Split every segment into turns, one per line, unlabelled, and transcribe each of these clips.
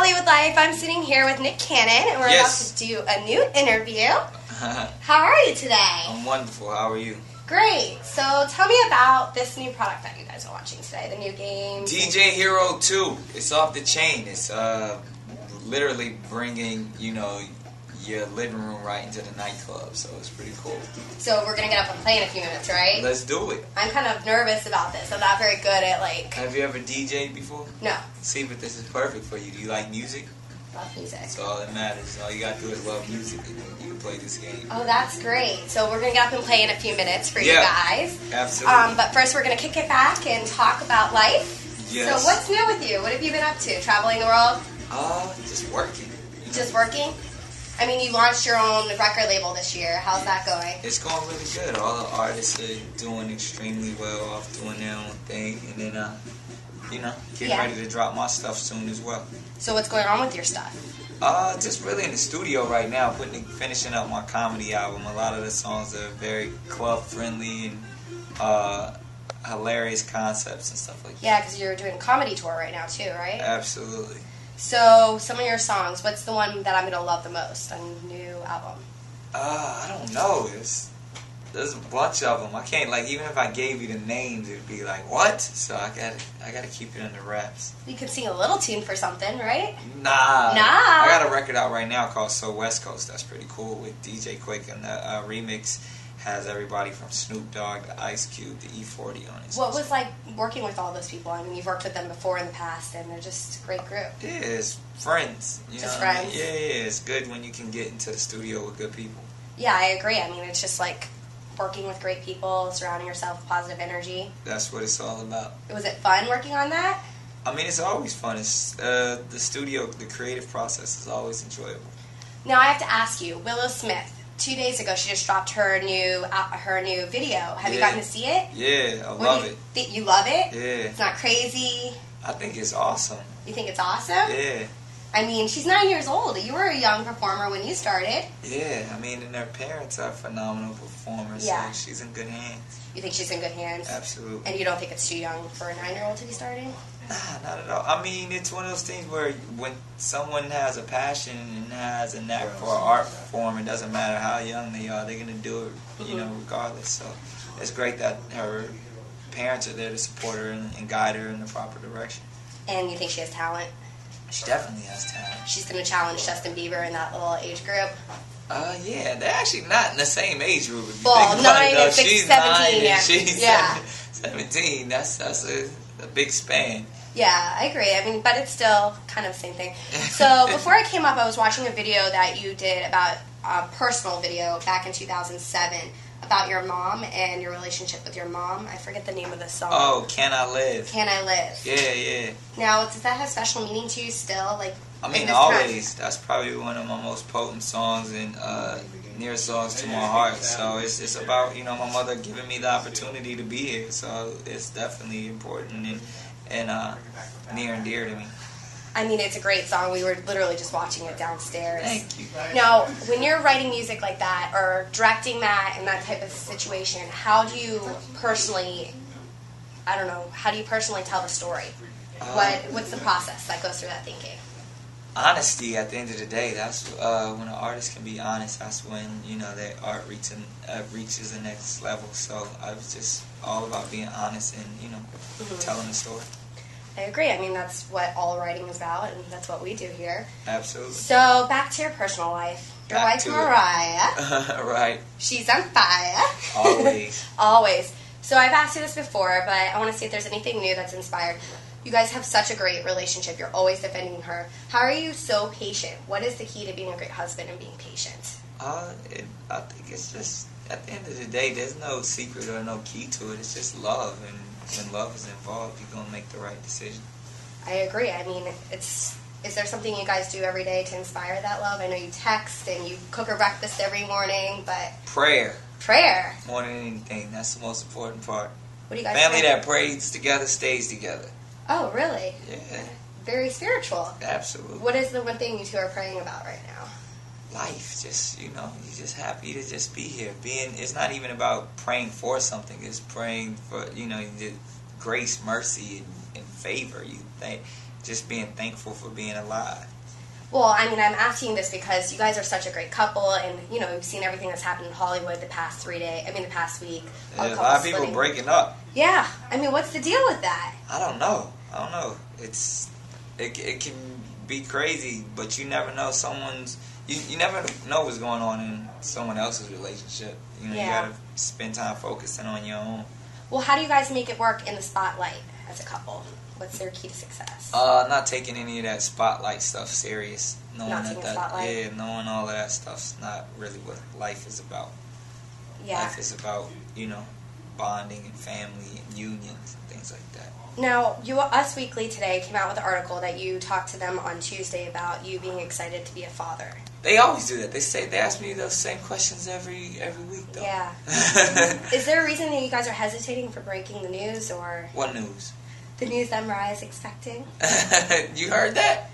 Hollywood Life. I'm sitting here with Nick Cannon, and we're about to do a new interview. How are you today?
I'm wonderful. How are you?
Great. So tell me about this new product that you guys are watching today, the new game.
DJ Hero 2. It's off the chain. It's literally bringing, your living room right into the nightclub, so it's pretty cool.
So we're going to get up and play in a few minutes, right?
Let's do it.
I'm kind of nervous about this. I'm not very good at,
Have you ever DJ'd before?
No.
See, but this is perfect for you. Do you like music?
Love music.
That's all that matters. All you got to do is love music, and you can play this game.
Oh, that's great. So we're going to get up and play in a few minutes for you guys.
Absolutely.
But first we're going to kick it back and talk about life.
Yes.
So what's new with you? What have you been up to? Traveling the world?
Just working.
Just working? I mean, you launched your own record label this year. How's that going?
It's going really good. All the artists are doing extremely well off doing their own thing. And then, getting ready to drop my stuff soon as well.
So what's going on with your stuff?
Just really in the studio right now, finishing up my comedy album. A lot of the songs are very club-friendly and hilarious concepts and stuff like that.
Yeah, because you're doing a comedy tour right now, too, right?
Absolutely.
So, some of your songs, what's the one that I'm going to love the most on your new album?
I don't know. There's a bunch of them. I can't, even if I gave you the names, it'd be like, what? So I gotta keep it under wraps.
You could sing a little tune for something, right?
Nah. I got a record out right now called So West Coast. That's pretty cool with DJ Quick, and the remix has everybody from Snoop Dogg to Ice Cube to E40 on it.
What was like working with all those people? I mean, you've worked with them before in the past, and they're just a great group.
Yeah, it's friends.
Just friends?
Yeah, it's good when you can get into the studio with good people.
Yeah, I agree. I mean, it's just like working with great people, surrounding yourself with positive energy.
That's what it's all about.
Was it fun working on that?
I mean, it's always fun. It's the studio, the creative process is always enjoyable.
Now, I have to ask you, Willow Smith. 2 days ago, she just dropped her new video. Have you gotten to see it?
Yeah, I love it.
You love it?
Yeah.
It's not crazy?
I think it's awesome.
You think it's awesome?
Yeah.
I mean, she's 9 years old. You were a young performer when you started.
Yeah, I mean, and her parents are phenomenal performers,
yeah.
So she's in good hands.
You think she's in good hands?
Absolutely.
And you don't think it's too young for a 9-year-old to be starting?
Nah, not at all. I mean, it's one of those things where when someone has a passion and has a knack for an art form, it doesn't matter how young they are, they're going to do it, regardless. So it's great that her parents are there to support her and guide her in the proper direction.
And you think she has talent?
She definitely has talent.
She's going to challenge Justin Bieber in that little age group?
Yeah, they're actually not in the same age group.
Well, 9 and 6,
she's
17,
9 and she's
yeah.
17. That's a big span.
Yeah, I agree. I mean, but it's still kind of the same thing. So before I came up, I was watching a video that you did about a personal video back in 2007 about your mom and your relationship with your mom. I forget the name of the song.
Oh, Can I Live?
Can I Live?
Yeah.
Now, does that have special meaning to you still?
I mean, always. That's probably one of my most potent songs and near songs to my heart. So it's about, my mother giving me the opportunity to be here. So it's definitely important and near and dear to me.
I mean, it's a great song. We were literally just watching it downstairs.
Thank you.
Now, when you're writing music like that or directing that in that type of situation, how do you personally tell the story? What's the process that goes through that thinking?
Honesty at the end of the day. That's when an artist can be honest. That's when, their art reaches the next level. So I was just all about being honest and, telling the story.
I agree. I mean, that's what all writing is about, and that's what we do here.
Absolutely.
So, back to your personal life. Your wife, Mariah.
Right.
She's on fire.
Always.
Always. So, I've asked you this before, but I want to see if there's anything new that's inspired. You guys have such a great relationship. You're always defending her. How are you so patient? What is the key to being a great husband and being patient?
I think it's just, at the end of the day, there's no secret or no key to it. It's just love, and when love is involved, you're going to make the right decision. I
agree. I mean, is there something you guys do every day to inspire that love? I know you text and you cook her breakfast every morning, but... Prayer.
More than anything. That's the most important part.
What do you guys
Family that prays together stays together.
Oh, really?
Yeah.
Very spiritual.
Absolutely.
What is the one thing you two are praying about right now?
Life. Just, you're just happy to just be here. It's not even about praying for something. It's praying for, grace, mercy, and favor. Just being thankful for being alive.
Well, I mean, I'm asking this because you guys are such a great couple, and you know, you've seen everything that's happened in Hollywood the past the past week.
A lot of people breaking up.
Yeah, I mean, what's the deal with that?
I don't know. It can be crazy, but you never know you never know what's going on in someone else's relationship. You know, you gotta spend time focusing on your own.
Well, how do you guys make it work in the spotlight as a couple? What's their key to success?
Not taking any of that spotlight stuff serious. Knowing knowing all of that stuff's not really what life is about.
Yeah.
Life is about, you know, bonding and family and unions and things like that.
Now, Us Weekly today came out with an article that you talked to them on Tuesday about you being excited to be a father.
They always do that. They ask me those same questions every week, though.
Yeah. Is there a reason that you guys are hesitating for breaking the news, or
what news?
The news that Mariah's expecting.
You heard that?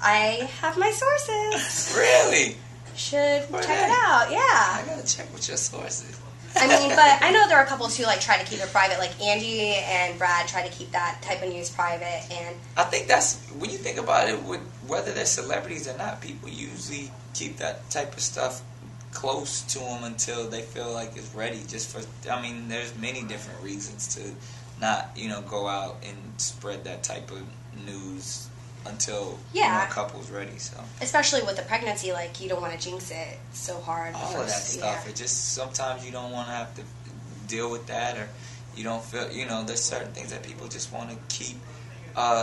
I have my sources.
Really?
Should check it out. Yeah.
I gotta check with your sources.
I mean, but I know there are couples who like try to keep it private, like Angie and Brad try to keep that type of news private. And
I think that's, when you think about it, whether they're celebrities or not, people usually keep that type of stuff close to them until they feel like it's ready. There's many different reasons to not, you know, go out and spread that type of news until a couple's ready. So
especially with the pregnancy, like you don't want to jinx it so hard.
All of that stuff. It just, sometimes you don't want to have to deal with that, or you don't feel, you know, there's certain things that people just want to keep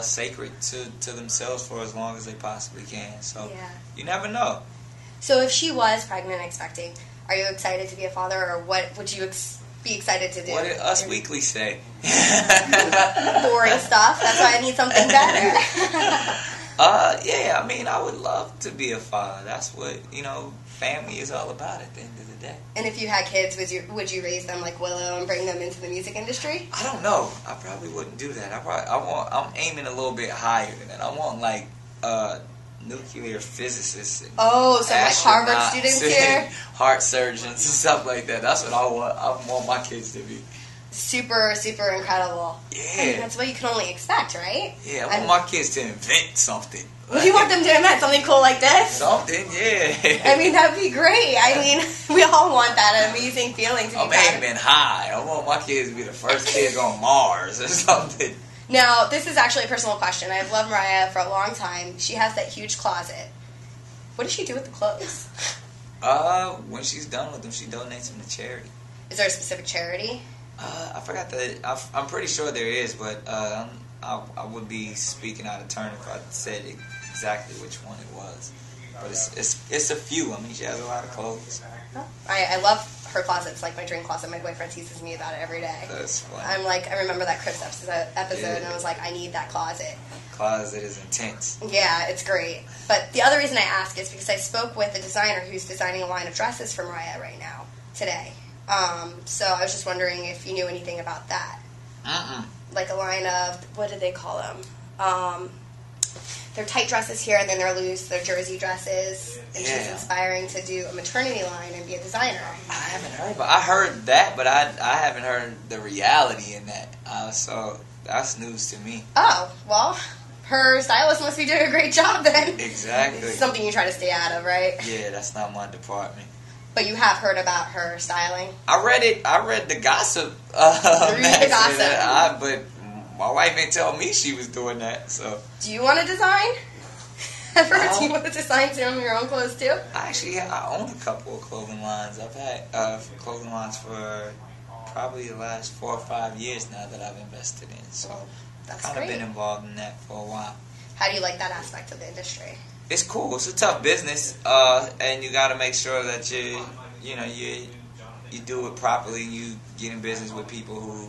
sacred to themselves for as long as they possibly can. So you never know.
So if she was pregnant and expecting, are you excited to be a father, or what would you be excited to do?
What did Us Weekly say?
Boring stuff. That's why I need something better.
Yeah, I mean, I would love to be a father. That's what, you know, family is all about at the end of the day.
And if you had kids, would you raise them like Willow and bring them into the music industry?
I don't know. I probably wouldn't do that. I'm aiming a little bit higher than that. I want like nuclear physicists. And
so like Harvard students here?
Heart surgeons and stuff like that. That's what I want. I want my kids to be.
Super, super incredible.
Yeah.
I mean, that's what you can only expect, right?
Yeah, I want my kids to invent something.
Would you want them to invent something cool like this?
Something, yeah.
I mean, that'd be great. I mean, we all want that amazing feeling to be
I'm aiming high. I want my kids to be the first kids on Mars or something.
Now, this is actually a personal question. I've loved Mariah for a long time. She has that huge closet. What does she do with the clothes?
When she's done with them, she donates them to charity.
Is there a specific charity?
I forgot that. I'm pretty sure there is, but I would be speaking out of turn if I said exactly which one it was. But it's a few. I mean, she has a lot of clothes.
I love her closet. It's like my dream closet. My boyfriend teases me about it every day.
That's funny.
I remember that Chris episode, and I was like, I need that closet.
Closet is intense.
Yeah, it's great. But the other reason I ask is because I spoke with a designer who's designing a line of dresses for Mariah right now, today. So I was just wondering if you knew anything about that. Like a line of, what do they call them? They're tight dresses here, and then they're loose. They're jersey dresses. And she's inspiring to do a maternity line and be a designer.
I haven't heard about. I heard that, but I haven't heard the reality in that. So that's news to me.
Oh, well, her stylist must be doing a great job then.
Exactly.
It's something you try to stay out of, right?
Yeah, that's not my department.
But you have heard about her styling?
I read it. I read the gossip.
Read the gossip.
But my wife ain't tell me she was doing that. So.
Do you want to design? Do you want to design some of your own clothes too?
I own a couple of clothing lines. I've had clothing lines for probably the last 4 or 5 years now that I've invested in. So
That's
kind of been involved in that for a while.
How do you like that aspect of the industry?
It's cool. It's a tough business, and you got to make sure that you do it properly. You get in business with people who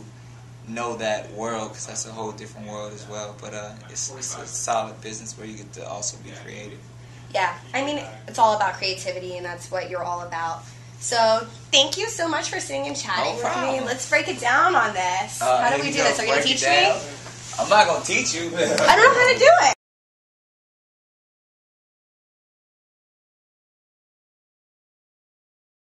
know that world, because that's a whole different world as well. But it's a solid business where you get to also be creative.
Yeah, I mean, it's all about creativity, and that's what you're all about. So thank you so much for sitting and chatting with me. Let's break it down on this. How do we do this? Are you going to teach me?
I'm not going to teach you.
I don't know how to do it.